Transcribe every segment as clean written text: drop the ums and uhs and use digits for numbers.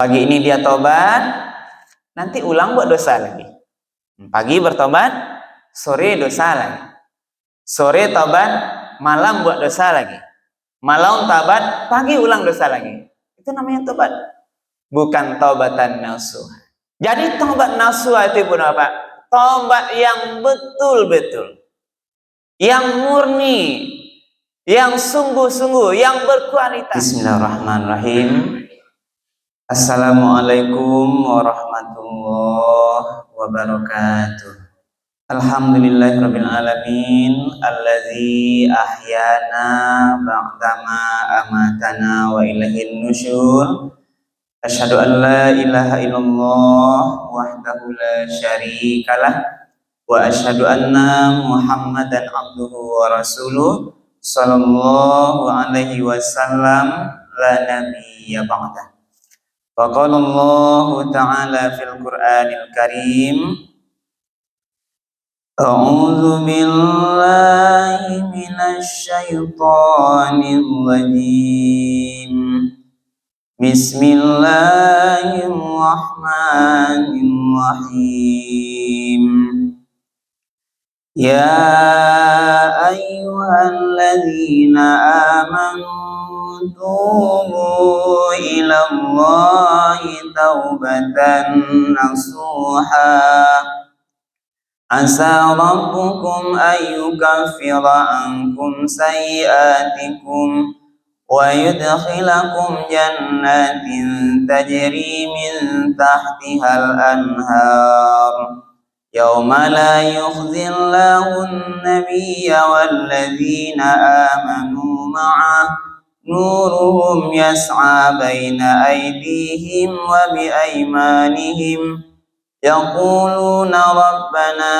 Pagi ini dia tobat, nanti ulang buat dosa lagi. Pagi bertobat, sore dosa lagi. Sore tobat, malam buat dosa lagi. Malam tobat, pagi ulang dosa lagi. Itu namanya tobat. Bukan taubatan nasuha. Jadi tobat nasuha itu pun apa? Tobat yang betul-betul, yang murni, yang sungguh-sungguh, yang berkualitas. Bismillahirrahmanirrahim. Assalamualaikum warahmatullahi wabarakatuh. Alhamdulillahirabbil alamin allazi ahyana ba'dama amatana wa ilaihin nusyur. Asyhadu an la ilaha illallah wahdahu la syarikalah wa asyhadu anna Muhammadan abduhu wa rasuluh sallallahu alaihi wasallam la nabiyya ba'dah. Wa qala Allah ta'ala fil Qur'anil Karim, A'udzu billahi minasy syaithanir rajim. Bismillahirrahmanirrahim. Ya ayyuhalladzina amanu tubu ilallahi taubatan nasuha. Asa rabbukum ayyukaffira ankum sayyi'atikum wa yudkhilakum jannatin tajri min tahtihal anhar yawma la yukhzillahu an-nabiyya walladzina amanu ma'ah nuruhum yas'a baina aydihim wa bi aymanihim yaquluna rabbana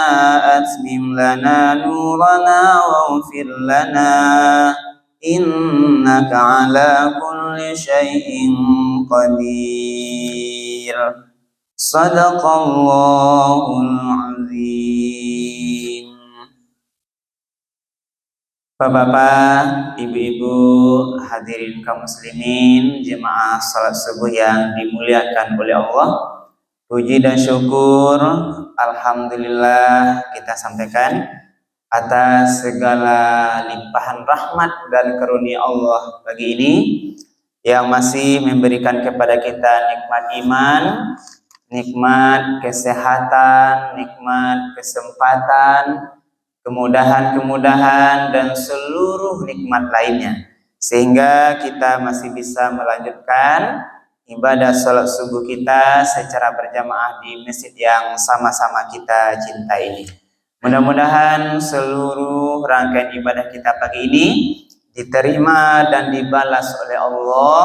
atmim lana nurana waghfir lana innaka ala kulli syai'in qadir. Sadaqallahul azim. Bapak-bapak, ibu-ibu, hadirin kaum muslimin, jemaah salat subuh yang dimuliakan oleh Allah, puji dan syukur alhamdulillah kita sampaikan atas segala limpahan rahmat dan karunia Allah pagi ini yang masih memberikan kepada kita nikmat iman, nikmat kesehatan, nikmat kesempatan, kemudahan-kemudahan dan seluruh nikmat lainnya, sehingga kita masih bisa melanjutkan ibadah salat subuh kita secara berjamaah di masjid yang sama-sama kita cintai ini. Mudah-mudahan seluruh rangkaian ibadah kita pagi ini diterima dan dibalas oleh Allah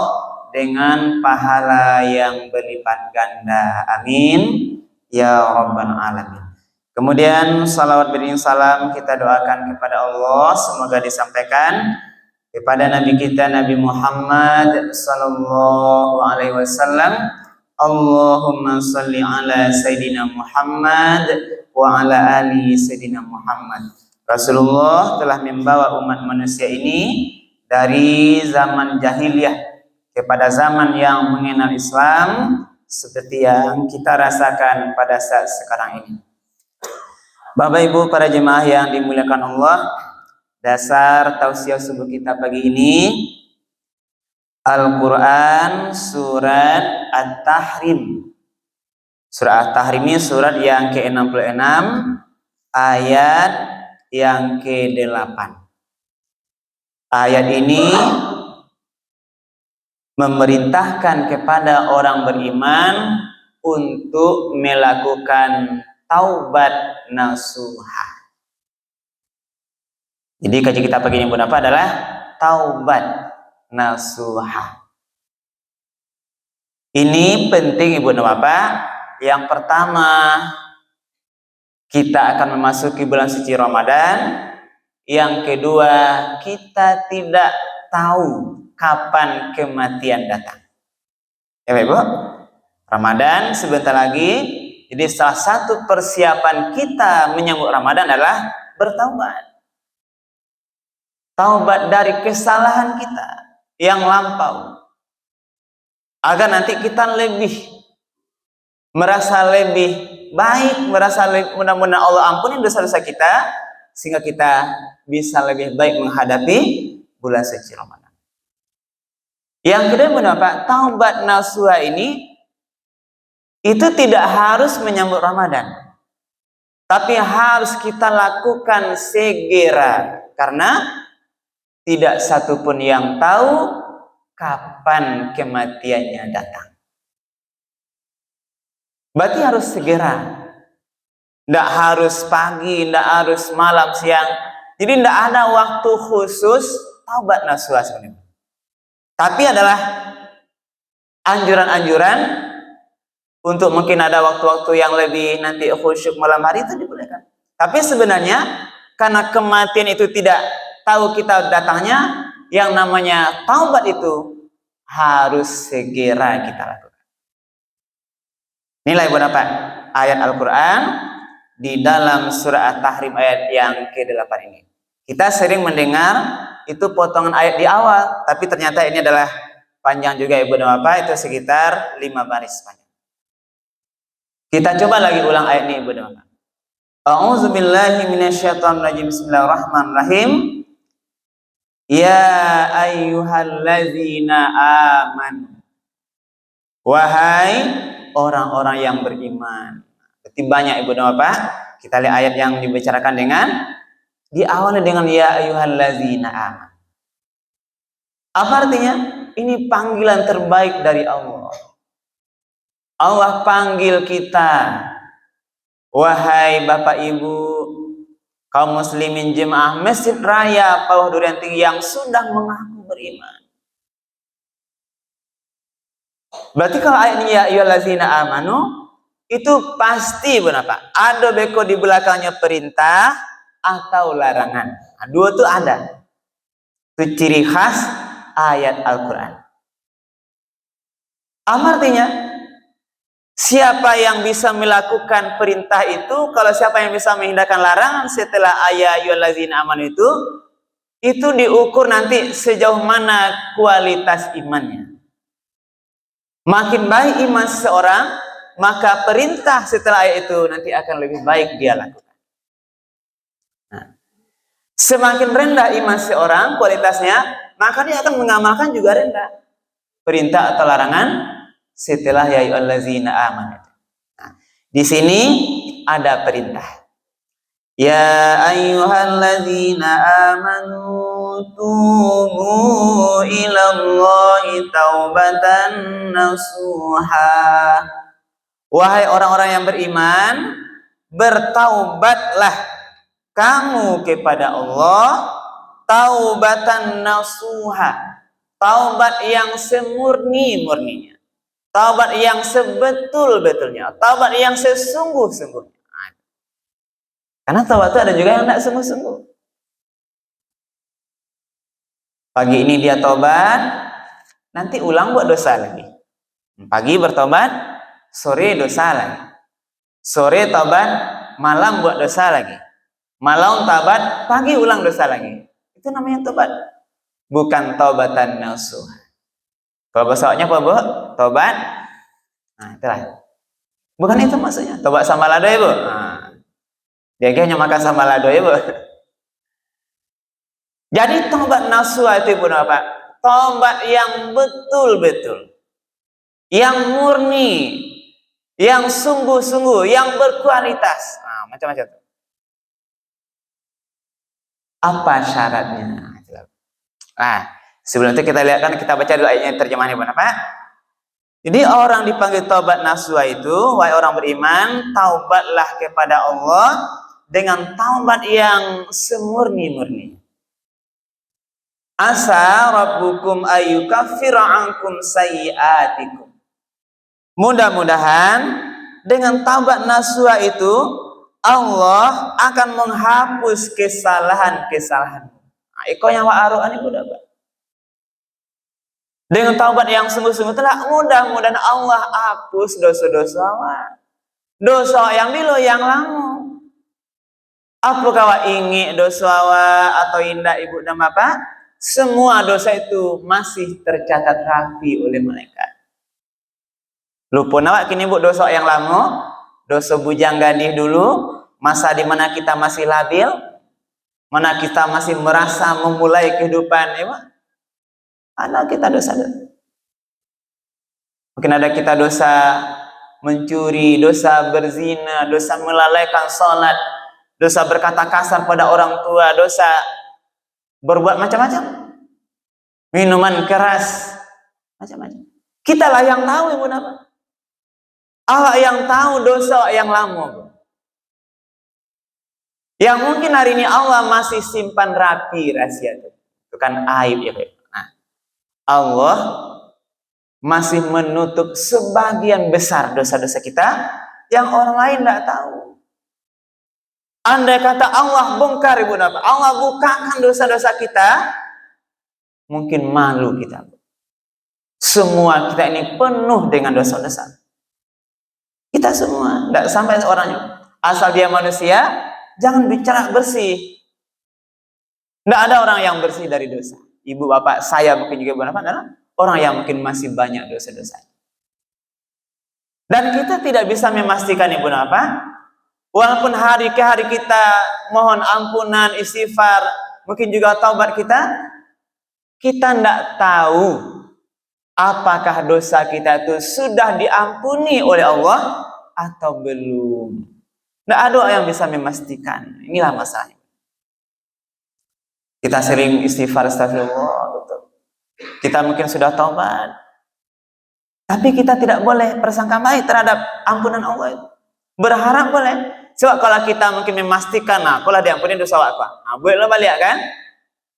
dengan pahala yang berlipat ganda. Amin ya rabbal alamin. Kemudian salawat beriring salam kita doakan kepada Allah, semoga disampaikan kepada Nabi kita Nabi Muhammad sallallahu alaihi wasallam. Allahumma shalli ala Sayyidina Muhammad wa ala ali Sayyidina Muhammad. Rasulullah telah membawa umat manusia ini dari zaman jahiliyah kepada zaman yang mengenal Islam seperti yang kita rasakan pada saat sekarang ini. Bapak Ibu para jemaah yang dimuliakan Allah, dasar tausiah subuh kita pagi ini Al-Quran surat At-Tahrim. Surat At-Tahrim ini surat yang ke-66 ayat yang ke-8. Ayat ini memerintahkan kepada orang beriman untuk melakukan taubat nasuha. Jadi kaji kita pagi ini pun apa adalah taubat nasuha. Ini penting Ibu dan Bapak. Yang pertama, kita akan memasuki bulan suci Ramadan. Yang kedua, kita tidak tahu kapan kematian datang. Ya Ibu, Ramadan sebentar lagi. Jadi salah satu persiapan kita menyambut Ramadan adalah bertaubat. Taubat dari kesalahan kita yang lampau. agar nanti kita merasa lebih baik, merasa mudah-mudahan Allah ampuni dosa-dosa kita, sehingga kita bisa lebih baik menghadapi bulan suci Ramadan. Yang kedua, mengapa taubat nasuha ini itu tidak harus menyambut Ramadan, tapi harus kita lakukan segera, karena tidak satupun yang tahu kapan kematiannya datang. Berarti harus segera. Tidak harus pagi, tidak harus malam, siang. Jadi tidak ada waktu khusus taubat nasuha sebenarnya. Tapi adalah anjuran-anjuran untuk mungkin ada waktu-waktu yang lebih nanti khusyuk malam hari itu dibolehkan. Tapi sebenarnya karena kematian itu tidak tahu kita datangnya, yang namanya taubat itu harus segera kita lakukan. Nilai beberapa ayat Al-Quran di dalam surah At-Tahrim ayat yang ke-8 ini. Kita sering mendengar itu potongan ayat di awal, tapi ternyata ini adalah panjang juga Ibu dan Bapak, itu sekitar 5 baris panjang. Kita coba lagi ulang ayat ini Ibu dan Bapak. A'udzubillahi minasyaitonirrajim. Bismillahirrahmanirrahim. Ya ayyuhallazina amanu. Wahai orang-orang yang beriman. Berarti banyak Ibu dan Bapak. Kita lihat ayat yang dibicarakan dengan diawali dengan ya ayyuhallazina amanu. Apa artinya? Ini panggilan terbaik dari Allah. Allah panggil kita, wahai Bapak Ibu kaum muslimin jemaah Masjid Raya Pawah Durian Tinggi yang sudah mengaku beriman. Berarti kalau ayat ini ya ayyuhallazina amanu, itu pasti kenapa? Ada beko di belakangnya perintah atau larangan. Nah, dua itu ada. Itu ciri khas ayat Al-Quran. Artinya, siapa yang bisa melakukan perintah itu, kalau siapa yang bisa menghindarkan larangan setelah ayat ayyuhallazina amanu itu diukur nanti sejauh mana kualitas imannya. Makin baik iman seseorang, maka perintah setelah ayat itu nanti akan lebih baik dia lakukan. Nah, semakin rendah iman seseorang kualitasnya, maka dia akan mengamalkan juga rendah perintah atau larangan setelah ya ayyuhallazina amanu. Nah, di sini ada perintah. Ya ayyuhallazina amanu tubu ilallahi taubatan nasuha. Wahai orang-orang yang beriman, bertaubatlah kamu kepada Allah taubatan nasuha. Taubat yang semurni-murninya. Taubat yang sebetul-betulnya. Taubat yang sesungguh-sungguhnya. Karena taubat itu ada juga yang tidak sungguh-sungguh. Pagi ini dia taubat, nanti ulang buat dosa lagi. Pagi bertobat, sore dosa lagi. Sore taubat, malam buat dosa lagi. Malam taubat, pagi ulang dosa lagi. Itu namanya taubat. Bukan taubatan nasuh. Kalau bahasanya apa, Bu? Taubat. Nah, itulah. Bukan itu maksudnya. Taubat sama lado ya, Bu? Nah, dia hanya makan sama lado ya, Bu. Jadi taubat nasuh itu pun apa? Taubat yang betul-betul, yang murni, yang sungguh-sungguh, yang berkualitas. Nah, macam-macam. Apa syaratnya? Nah, sebelum itu kita lihat, kan kita baca dulu ayatnya terjemahannya apa? Jadi orang dipanggil taubat nasuha itu, wahai orang beriman, taubatlah kepada Allah dengan taubat yang semurni-murni. Asa rabbukum ayyukaffira ankum sayyi'atikum. Mudah-mudahan dengan taubat nasuha itu Allah akan menghapus kesalahan-kesalahan. Iko yang wa'aru'an itu dapat. Dengan taubat yang sungguh-sungguh telah mudah-mudahan Allah hapus dosa-dosa. Dosa yang dulu yang lama. Apakah ingi dosa atau indah ibu dan bapak? Semua dosa itu masih tercatat rapi oleh malaikat. Lupa nawak kini bu dosa yang lama, dosa bujang gadis dulu, masa di mana kita masih labil, mana kita masih merasa memulai kehidupan, ya, ada kita dosa-dosa. Mungkin ada kita dosa mencuri, dosa berzina, dosa melalaikan salat, dosa berkata kasar pada orang tua, dosa berbuat macam-macam, minuman keras, macam-macam. Kita lah yang tahu, ibu napa. Allah yang tahu dosa yang lama, yang mungkin hari ini Allah masih simpan rapi rahasia itu kan aib ya. Nah, Allah masih menutup sebagian besar dosa-dosa kita yang orang lain tidak tahu. Andai kata Allah bongkar, ibu napa, Allah bukakan dosa-dosa kita, mungkin malu kita. Semua kita ini penuh dengan dosa-dosa. Kita semua, tidak sampai orangnya. Asal dia manusia, jangan bicara bersih. Tidak ada orang yang bersih dari dosa. Ibu bapak saya mungkin juga benar adalah orang yang mungkin masih banyak dosa-dosa. Dan kita tidak bisa memastikan, ibu bapak, walaupun hari ke hari kita mohon ampunan, istighfar, mungkin juga taubat kita tidak tahu apakah dosa kita itu sudah diampuni oleh Allah atau belum. Tidak ada yang bisa memastikan. Inilah masalahnya. Kita sering istighfar, astagfirullah, betul. Kita mungkin sudah taubat, tapi kita tidak boleh prasangka baik terhadap ampunan Allah itu. Berharap boleh. Coba kalau kita mungkin memastikan, nah, kalau diampuni dosa apa? Nah, boleh balik kan?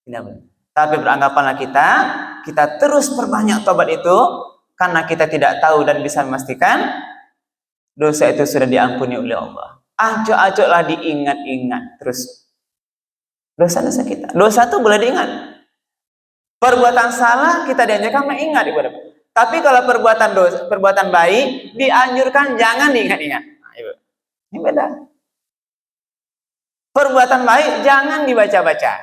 Tidak boleh. Tapi beranggapanlah kita terus perbanyak tobat itu karena kita tidak tahu dan bisa memastikan dosa itu sudah diampuni oleh Allah. Acok-acoklah diingat-ingat terus dosa-dosa kita. Dosa itu boleh diingat. Perbuatan salah kita dianjurkan mengingat, ibu. Tapi kalau perbuatan baik dianjurkan jangan diingat-ingat. Nah, ibu. Ini beda. Perbuatan baik jangan dibaca-baca.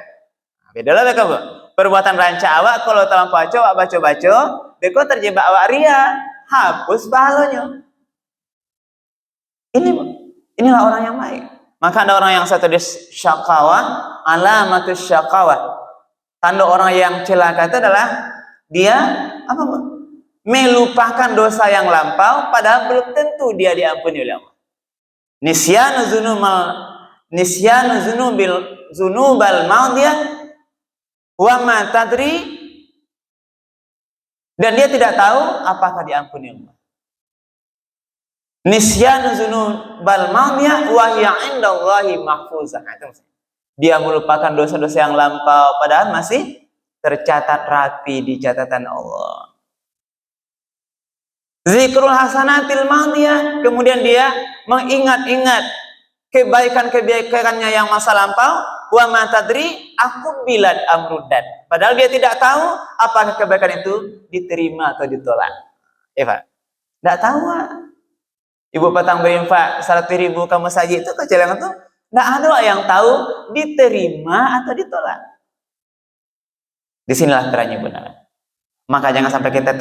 Nah, beda lah mereka, bu. Perbuatan ranca awak kalau terlampau awak baca-baca, beko terjebak awak ria, hapus pahalanya. Inilah orang yang baik. Maka ada orang yang satu di syakawah, alamatus syakawah. Tanda orang yang celaka itu adalah dia apa? Melupakan dosa yang lampau, padahal belum tentu dia diampuni oleh Allah. Nisyanu zunubal maudiyah wa ma tadri, dan dia tidak tahu apakah diampuni Allah. Nisyanu zunubal maudiyah wa hiya indallahi mahfuzah. Dia melupakan dosa-dosa yang lampau padahal masih tercatat rapi di catatan Allah. Zikrul hasanatil maudiyah, kemudian dia mengingat-ingat kebaikan-kebaikannya yang masa lampau. Wa ma tadri aku bilad amrudan, padahal dia tidak tahu apakah kebaikan itu diterima atau ditolak. Eva, tidak tahu. Ibu petang berinfak 100.000 kamu saja itu kecil itu tidak ada yang tahu diterima atau ditolak. Disinilah perannya benar. Maka jangan sampai kita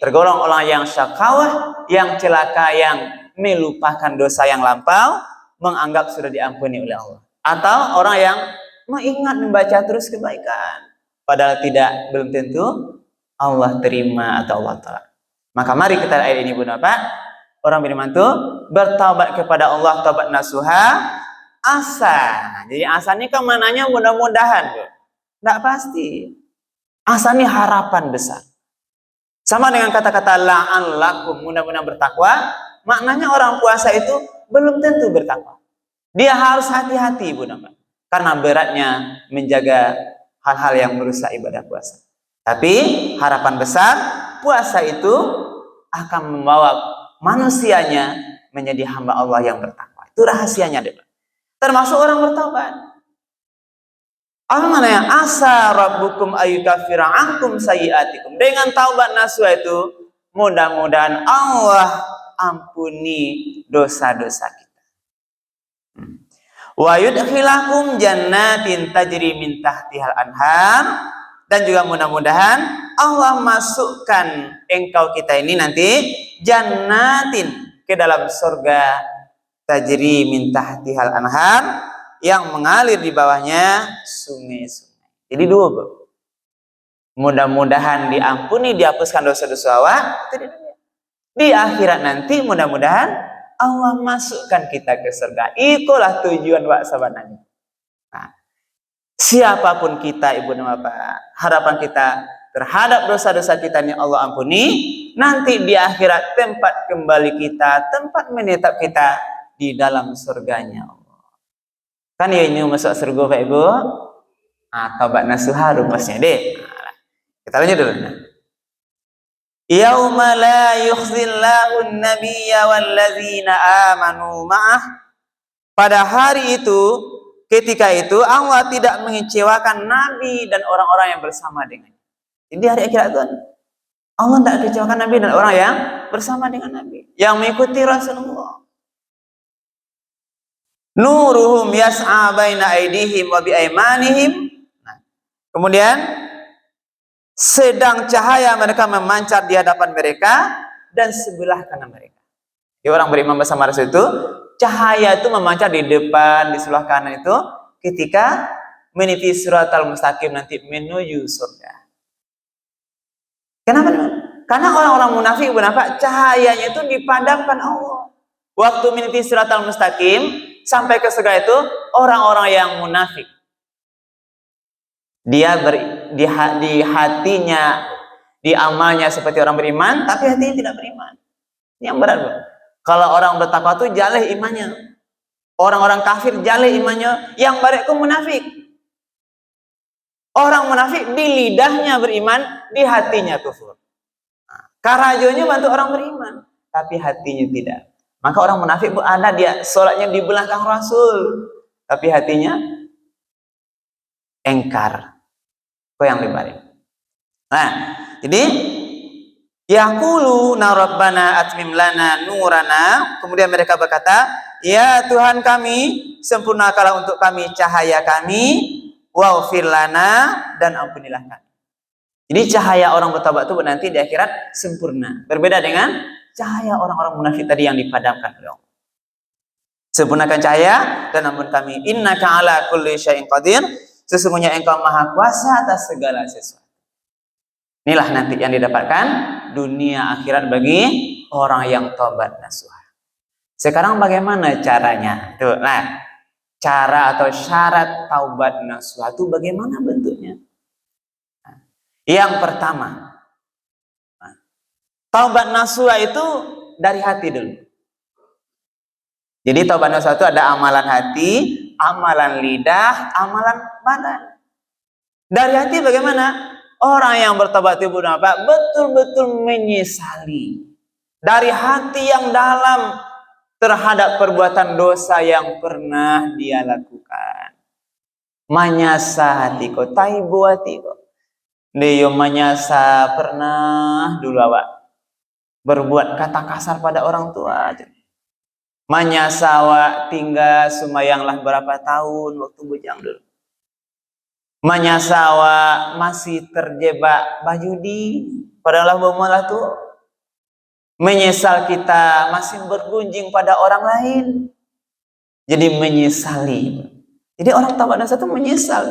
tergolong orang yang syakawah, yang celaka, yang melupakan dosa yang lampau, menganggap sudah diampuni oleh Allah. Atau orang yang mengingat membaca terus kebaikan, padahal belum tentu Allah terima atau Allah tolak. Maka mari kita ayat ini, Bunda Pak. Orang beriman itu bertaubat kepada Allah, taubat nasuha, asa. Jadi asa ini kan mananya mudah-mudahan, tidak pasti. Asa ini harapan besar. Sama dengan kata-kata la'an lakum, mudah-mudahan bertakwa. Maknanya orang puasa itu belum tentu bertakwa. Dia harus hati-hati, Bunda Mbak, karena beratnya menjaga hal-hal yang merusak ibadah puasa. Tapi harapan besar, puasa itu akan membawa manusianya menjadi hamba Allah yang bertakwa. Itu rahasianya, deh. Termasuk orang bertobat. Allah mana yang asa rabbukum ayyukaffira ankum sayyi'atikum. Dengan taubat nasuha itu mudah-mudahan Allah ampuni dosa-dosa kita. Wa yudkhilakum jannatin tajri min tahtihal anhar, dan juga mudah-mudahan Allah masukkan engkau kita ini nanti jannatin ke dalam surga tajri min tahtihal anhar yang mengalir di bawahnya sungai-sungai. Jadi dua, Bro. Mudah-mudahan diampuni, dihapuskan dosa-dosa awak itu di dunia. Di akhirat nanti mudah-mudahan Allah masukkan kita ke surga. Itulah tujuan wak sabananya. Nah, siapapun kita, Ibu dan Bapak, harapan kita terhadap dosa-dosa kita ini Allah ampuni. Nanti di akhirat tempat kembali kita, tempat menetap kita di dalam surganya Allah. Kan ya ini masuk surga Pak Ibu? Nah, tobat nasuha rumusnya deh. Nah, kita lanjut dulu. Yauma la yukhzillahu an-nabiyya walladzina amanu ma'ah. Pada hari itu, ketika itu Allah tidak mengecewakan Nabi dan orang-orang yang bersama dengannya. Jadi hari akhirat itu Allah tidak kecewakan Nabi dan orang yang bersama dengan Nabi, yang mengikuti Rasulullah. Nuruhum yas'a baina aydihim wa bi aymanihim. Nah, kemudian sedang cahaya mereka memancar di hadapan mereka dan sebelah kanan mereka. Jadi orang beriman bersama Rasul itu cahaya itu memancar di depan, di sebelah kanan itu ketika meniti siratal mustaqim nanti menuju surga. Kenapa? Karena orang-orang munafik, kenapa? Cahayanya itu dipadamkan Allah. Waktu meniti siratal mustaqim sampai ke surga itu orang-orang yang munafik. Dia di hatinya, di amalnya seperti orang beriman, tapi hatinya tidak beriman. Yang berat, Bro. Kalau orang bertakwa itu jaleh imannya. Orang-orang kafir jaleh imannya, yang baik itu munafik. Orang munafik di lidahnya beriman, di hatinya kufur. Nah, karajonya bantu orang beriman, tapi hatinya tidak. Maka orang munafik ada dia sholatnya di belakang Rasul, tapi hatinya engkar. Kau yang dibalik. Nah, jadi yaquluna rabbana atmim lana nurana. Kemudian mereka berkata, ya Tuhan kami, sempurnakanlah untuk kami cahaya kami, waghfir lana, dan ampunilah kami. Jadi cahaya orang bertobat itu nanti di akhirat sempurna. Berbeda dengan cahaya orang-orang munafik tadi yang dipadamkan oleh Allah. Sempurnakan cahaya dan ampun kami. Innaka ala kulli syai'in qadir. Sesungguhnya engkau maha kuasa atas segala sesuatu. Inilah nanti yang didapatkan dunia akhirat bagi orang yang tobat nasuha. Sekarang bagaimana caranya? Tuh, nah, cara atau syarat taubat nasuha itu bagaimana bentuknya? Nah, yang pertama, taubat nasuha itu dari hati dulu. Jadi taubat nasuha itu ada amalan hati, amalan lidah, amalan badan. Dari hati bagaimana? Orang yang bertobat itu betul-betul menyesali dari hati yang dalam terhadap perbuatan dosa yang pernah dia lakukan. Manyasa hatiko, taibu hatiko. Dia manyasa pernah dulu awak berbuat kata kasar pada orang tua. Manyasa awak tinggal sumayanglah berapa tahun waktu bujang dulu. Manyasa awak masih terjebak bajudi padahal bermulah tuh. Menyesal kita masih bergunjing pada orang lain. Jadi menyesali. Jadi orang taubat nasuha itu menyesal.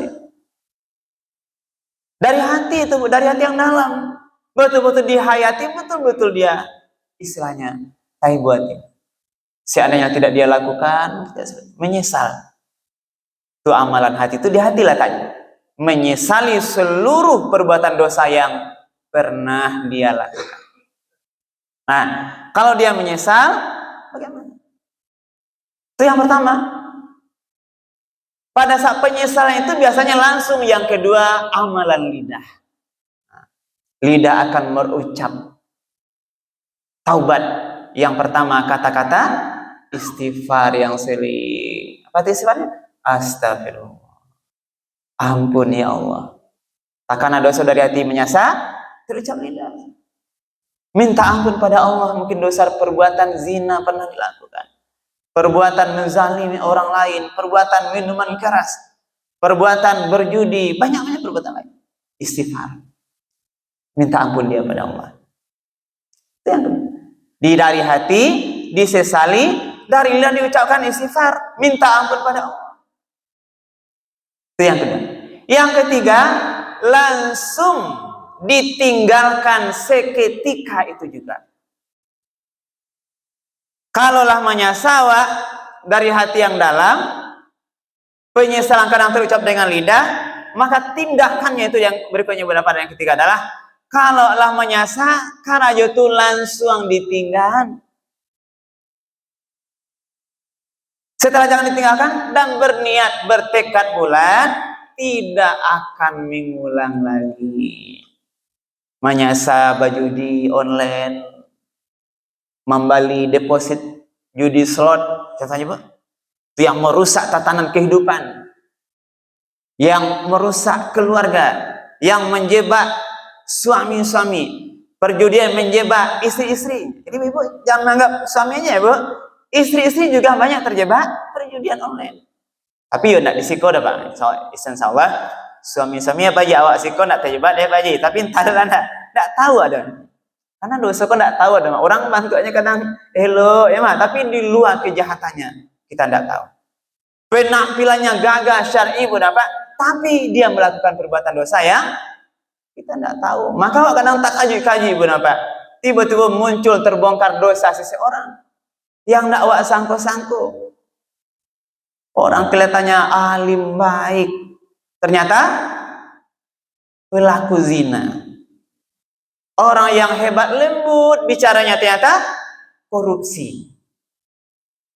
Dari hati itu, dari hati yang dalam. Betul-betul dihayati, betul-betul dia istilahnya taibuati. Seandainya tidak dia lakukan, menyesal. Itu amalan hati, itu di hati letaknya. Menyesali seluruh perbuatan dosa yang pernah dia lakukan. Nah, kalau dia menyesal, bagaimana? Itu yang pertama. Pada saat penyesalan itu biasanya langsung yang kedua, amalan lidah. Lidah akan berucap taubat. Yang pertama kata-kata istighfar yang sering. Apa itu istighfarnya? Astagfirullah. Ampun ya Allah. Takkan ada dosa dari hati menyesal, terucap lidah. Minta ampun pada Allah, mungkin dosa perbuatan zina pernah dilakukan. Perbuatan menzalimi orang lain, perbuatan minuman keras, perbuatan berjudi, banyak-banyak perbuatan lain. istighfar. Minta ampun dia pada Allah. Itu yang kedua. Dari hati, disesali, dari lidah diucapkan istighfar, minta ampun pada Allah. Itu yang kedua. Yang ketiga, langsung ditinggalkan seketika itu juga. Kalaulah menyawa dari hati yang dalam, penyesalan kadang terucap dengan lidah, maka tindakannya itu yang berikutnya pada yang ketiga adalah kalaulah menyasa karena itu langsung ditinggal. Setelah jangan ditinggalkan dan berniat bertekad bulat tidak akan mengulang lagi. Menyasa judi online, membeli deposit judi slot, contohnya Bu, itu yang merusak tatanan kehidupan, yang merusak keluarga, yang menjebak suami-suami, perjudian menjebak istri-istri. Jadi Ibu jangan menganggap suaminya ya Bu, istri-istri juga banyak terjebak perjudian online. Tapi yo ndak disiko dah Pak. So, insyaallah suami-suami apa aja awak siko ndak terjebak dia Pak Haji, tapi entahlah ndak tahu ada. Karena dosa kok ndak tahu ada. Orang bantuannya kadang hello ya mah, tapi di luar kejahatannya kita ndak tahu. Penampilannya gagah syar'i pun apa, tapi dia melakukan perbuatan dosa yang kita ndak tahu. Maka awak kadang tak kaji-kaji pun apa. Tiba-tiba muncul terbongkar dosa seseorang yang ndak awak sangko-sangko. Orang kelihatannya alim baik, ternyata pelaku zina. Orang yang hebat lembut bicaranya ternyata korupsi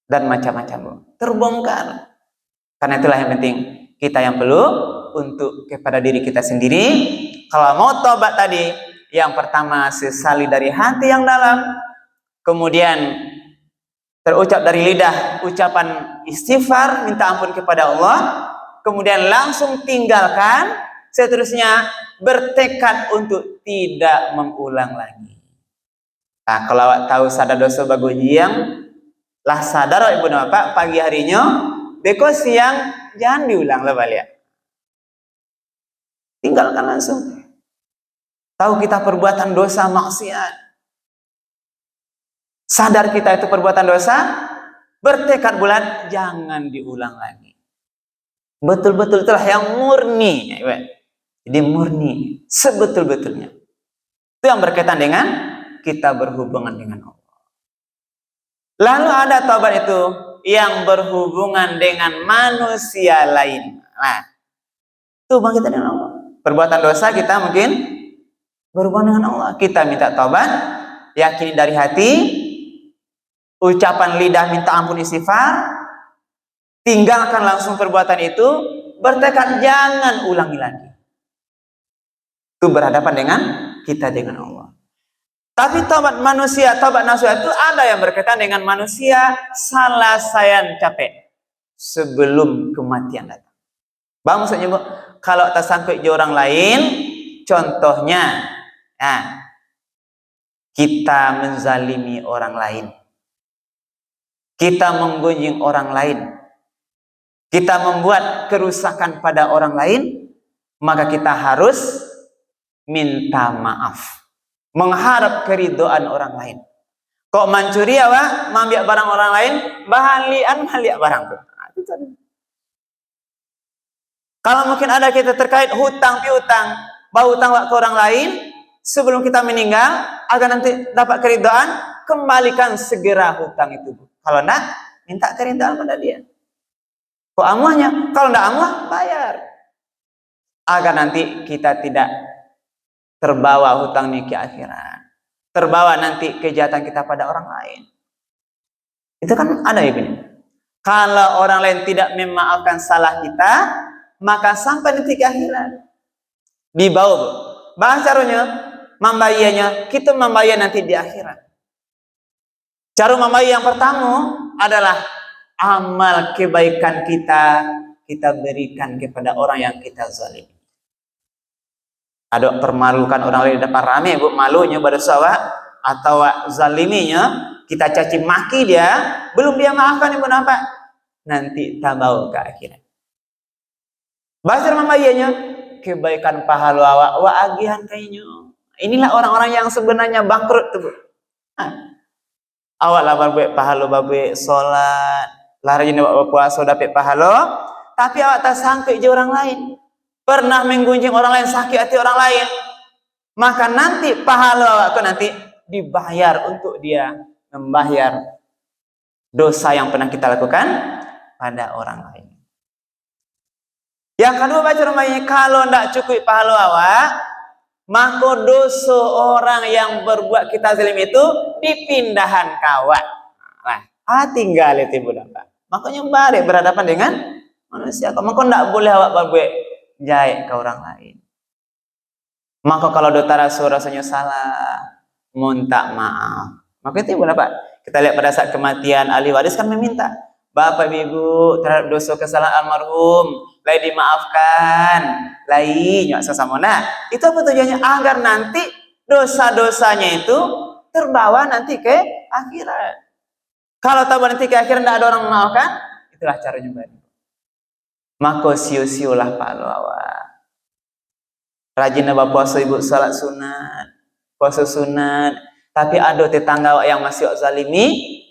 dan macam-macam terbongkar. Karena itulah yang penting kita yang perlu untuk kepada diri kita sendiri. Kalau mau tobat tadi, yang pertama sesali dari hati yang dalam, kemudian terucap dari lidah ucapan istighfar, minta ampun kepada Allah, kemudian langsung tinggalkan, seterusnya bertekad untuk tidak mengulang lagi. Nah, kalau awak tahu sadar dosa bagus yang lah sadar Ibu Bapak pagi harinya, beko siang jangan diulang lah balik. Tinggalkan langsung. Tahu kita perbuatan dosa maksiat, sadar kita itu perbuatan dosa, bertekad bulat jangan diulang lagi. Betul-betul itulah yang murni. Jadi murni sebetul-betulnya. Itu yang berkaitan dengan kita berhubungan dengan Allah. Lalu ada taubat itu yang berhubungan dengan manusia lain. Nah, itu berkaitan dengan Allah. Perbuatan dosa kita mungkin berhubungan dengan Allah. Kita minta taubat, yakini dari hati, ucapan lidah minta ampun istighfar, tinggalkan langsung perbuatan itu, bertekad jangan ulangi lagi. Itu berhadapan dengan kita dengan Allah. Tapi taubat manusia, taubat nafsu itu ada yang berkaitan dengan manusia salah sayan capek sebelum kematian datang. Bang maksudnya Bu, kalau tersangkut di orang lain, contohnya, nah, kita menzalimi orang lain, kita menggunjing orang lain, kita membuat kerusakan pada orang lain, maka kita harus minta maaf, mengharap keridhaan orang lain. Kok mencuri ya Pak, mengambil barang orang lain, bahalian maliak barang tuh. Kalau mungkin ada kita terkait hutang piutang, bawa hutang ke orang lain, sebelum kita meninggal, agar nanti dapat keridhaan, kembalikan segera hutang itu. Kalau enggak, minta keridhaan pada dia. Kok amuahnya? Kalau enggak amuah, bayar. Agar nanti kita tidak terbawa hutang ini ke akhirat, terbawa nanti kejahatan kita pada orang lain. Itu kan ada ya Ibn. Kalau orang lain tidak memaafkan salah kita, maka sampai nanti ke akhirat dibawa Bu. Bahasa caranya membayarnya, kita membayar nanti di akhirat. Cara membayar yang pertama adalah amal kebaikan kita berikan kepada orang yang kita zalim. Ada permalukan orang lain depan rame Bu, malunya pada sawah atau zaliminya, kita caci maki dia, belum dia maafkan Ibu nampak, nanti tabau ke akhirat. Bahasa membayarnya, kebaikan pahala awak wa agihan kayaknya. Inilah orang-orang yang sebenarnya bangkrut tuh. Awak lah babe pahala babe salat, lari babe puasa dapat pahala, tapi awak tak sangka je orang lain. Pernah menggunjing orang lain, sakit hati orang lain. Maka nanti pahala awak nanti dibayar untuk dia membayar dosa yang pernah kita lakukan pada orang lain. Yang kedua baca rumahnya, kalau tidak cukup pahala awak, maka dosa orang yang berbuat kita zalim itu dipindahan kawat. Nah, tinggal itu budak. Makanya balik berhadapan dengan manusia. Maka tidak boleh awak berbuat jahat ke orang lain. Maka kalau dosa rasanya salah, minta maaf. Maka itu budak. Kita lihat pada saat kematian ahli waris kan meminta, Bapak Ibu terhadap dosa kesalahan almarhum, lai dimaafkan, lai nyak sesama. Nah, itu apa tujuannya? Agar nanti dosa-dosanya itu terbawa nanti ke akhirat. Kalau terbawa nanti ke akhirat tidak ada orang memaafkan, itulah caranya bani. Maka siu-siulah pahala awak. Rajin abah puasa ibu salat sunat, puasa sunat. Tapi ada tetangga awak yang masih zalimi,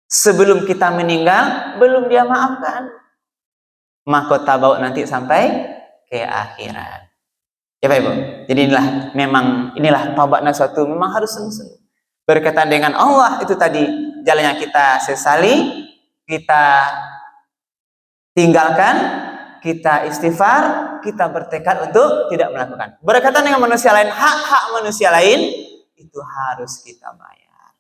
sebelum kita meninggal belum dia maafkan, maka tabawa nanti sampai ke akhirat. Ya Pak Ibu. Jadi inilah taubatnya suatu memang harus sungguh-sungguh berkaitan dengan Allah. Itu tadi jalan yang kita sesali, kita tinggalkan, kita istighfar, kita bertekad untuk tidak melakukan. Berkaitan dengan manusia lain, hak-hak manusia lain itu harus kita bayar.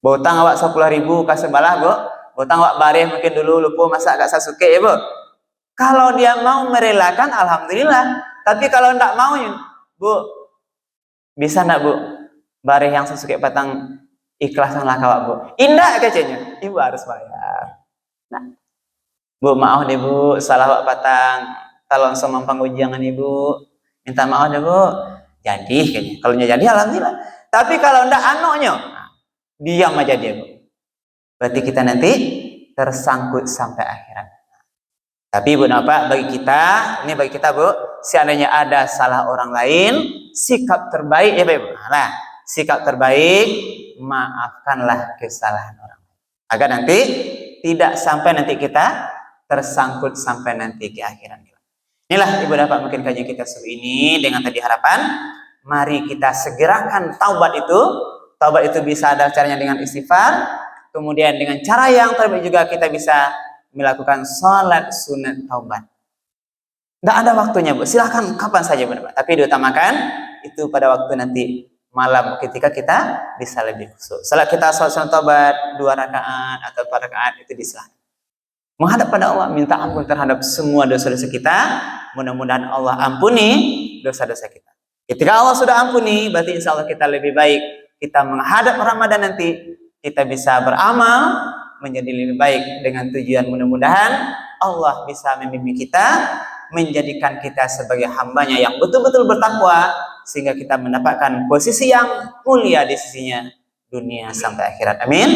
Botang awak 10.000 kasih balah, Bu. Botang awak bareh mungkin dulu lupa masa agak sasuke ya, Bu. Kalau dia mau merelakan, alhamdulillah. Tapi kalau tidak mau, Bu, bisa enggak, Bu? Bareh yang sasuke patang ikhlaskanlah kawak, Bu. Indah kecenya. Ibu harus bayar. Nah, Bu, maaf deh, Bu, salah awak patang. Kalau sama panggujangan Ibu, minta maaf deh, Bu. Jadi kayaknya. Kalau jadi alhamdulillah. Tapi kalau ndak anaknya, diam aja dia, Bu. Berarti kita nanti tersangkut sampai akhirat. Tapi Bu, apa bagi kita, Bu, seandainya ada salah orang lain, sikap terbaik ya, Bu. Nah, sikap terbaik maafkanlah kesalahan orang. Agar nanti tidak sampai nanti kita tersangkut sampai nanti ke akhirat. Inilah Ibu dapat mungkin kajian kita ini dengan tadi harapan, mari kita segerakan taubat itu. Taubat itu bisa ada caranya dengan istighfar, kemudian dengan cara yang terbaik juga kita bisa melakukan sholat sunat taubat. Tidak ada waktunya, Bu. Silahkan kapan saja, Bu. Tapi diutamakan itu pada waktu nanti malam ketika kita bisa lebih khusyuk. Salat kita sholat sunat taubat 2 rakaat atau 4 rakaat itu disilahkan. Menghadap pada Allah, minta ampun terhadap semua dosa-dosa kita. Mudah-mudahan Allah ampuni dosa-dosa kita. Ketika Allah sudah ampuni, berarti insya Allah kita lebih baik. Kita menghadap Ramadan nanti, kita bisa beramal menjadi lebih baik dengan tujuan mudah-mudahan Allah bisa membimbing kita, menjadikan kita sebagai hambanya yang betul-betul bertakwa, sehingga kita mendapatkan posisi yang mulia di sisinya dunia sampai akhirat. Amin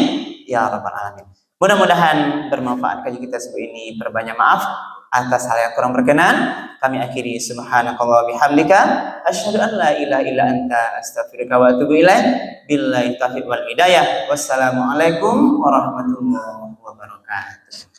ya rabbal alamin. Mudah-mudahan bermanfaat kajian kita seperti ini. Berbanyak maaf atas hal yang kurang berkenan. Kami akhiri subhanakallah bihamdika asyhadu an la ilaha illa anta astaghfiruka wa atubu ilaik. Billahi taufiq wal hidayah. Wassalamualaikum warahmatullahi wabarakatuh.